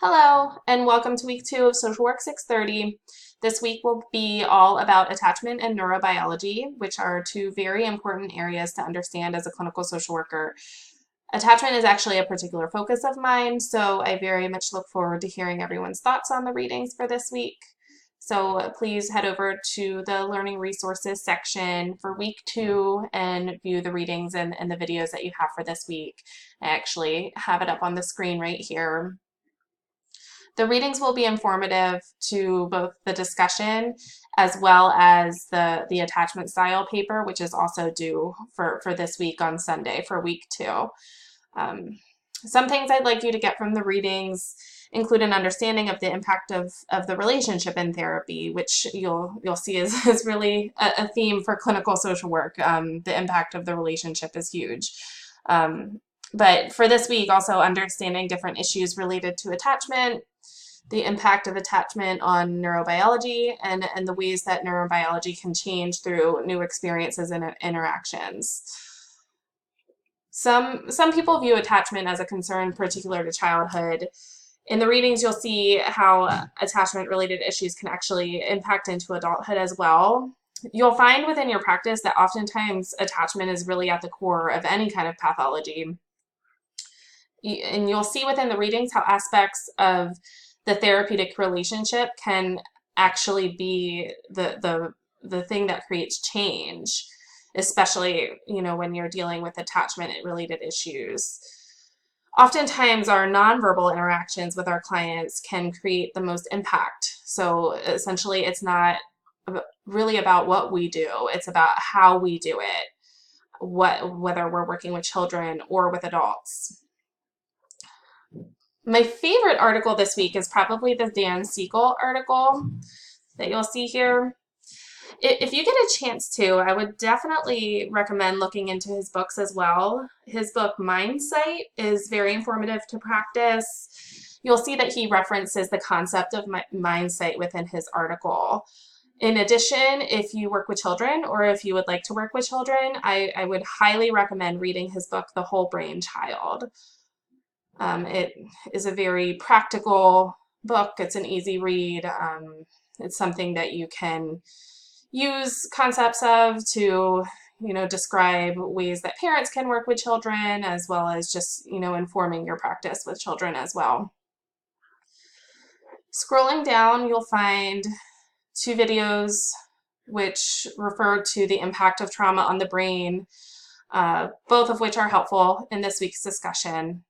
Hello, and welcome to week 2 of Social Work 630. This week will be all about attachment and neurobiology, which are two very important areas to understand as a clinical social worker. Attachment is actually a particular focus of mine, so I very much look forward to hearing everyone's thoughts on the readings for this week. So please head over to the Learning Resources section for week 2 and view the readings and the videos that you have for this week. I actually have it up on the screen right here. The readings will be informative to both the discussion as well as the attachment style paper, which is also due for this week on Sunday for week 2. Some things I'd like you to get from the readings include an understanding of the impact of the relationship in therapy, which you'll see is really a theme for clinical social work. The impact of the relationship is huge. But for this week, also understanding different issues related to attachment, the impact of attachment on neurobiology, and the ways that neurobiology can change through new experiences and interactions. Some people view attachment as a concern particular to childhood. In the readings, you'll see how attachment-related issues can actually impact into adulthood as well. You'll find within your practice that oftentimes attachment is really at the core of any kind of pathology. And you'll see within the readings how aspects of the therapeutic relationship can actually be the thing that creates change, especially, when you're dealing with attachment-related issues. Oftentimes, our nonverbal interactions with our clients can create the most impact. So essentially, it's not really about what we do, it's about how we do it, whether we're working with children or with adults. My favorite article this week is probably the Dan Siegel article that you'll see here. If you get a chance to, I would definitely recommend looking into his books as well. His book, Mindsight, is very informative to practice. You'll see that he references the concept of mindsight within his article. In addition, if you work with children or if you would like to work with children, I would highly recommend reading his book, The Whole Brain Child. It is a very practical book. It's an easy read. It's something that you can use concepts of to, describe ways that parents can work with children, as well as just, informing your practice with children as well. Scrolling down, you'll find 2 videos which refer to the impact of trauma on the brain, both of which are helpful in this week's discussion.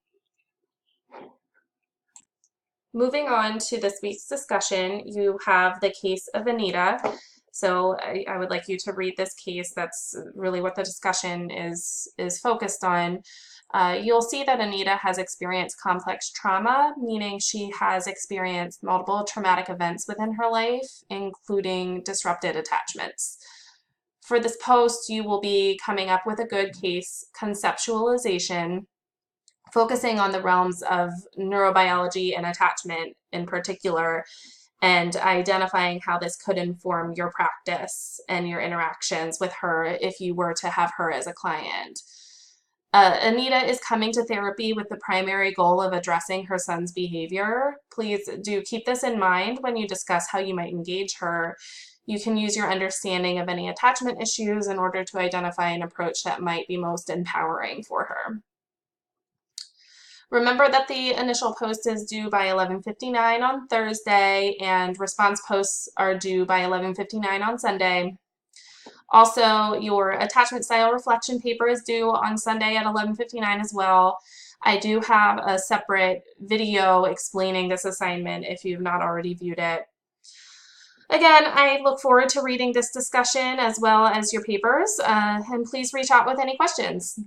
Moving on to this week's discussion, you have the case of Anita. So I would like you to read this case. That's really what the discussion is focused on. You'll see that Anita has experienced complex trauma, meaning she has experienced multiple traumatic events within her life, including disrupted attachments. For this post, you will be coming up with a good case conceptualization, focusing on the realms of neurobiology and attachment in particular, and identifying how this could inform your practice and your interactions with her if you were to have her as a client. Anita is coming to therapy with the primary goal of addressing her son's behavior. Please do keep this in mind when you discuss how you might engage her. You can use your understanding of any attachment issues in order to identify an approach that might be most empowering for her. Remember that the initial post is due by 11:59 on Thursday, and response posts are due by 11:59 on Sunday. Also, your attachment style reflection paper is due on Sunday at 11:59 as well. I do have a separate video explaining this assignment if you've not already viewed it. Again, I look forward to reading this discussion as well as your papers, and please reach out with any questions.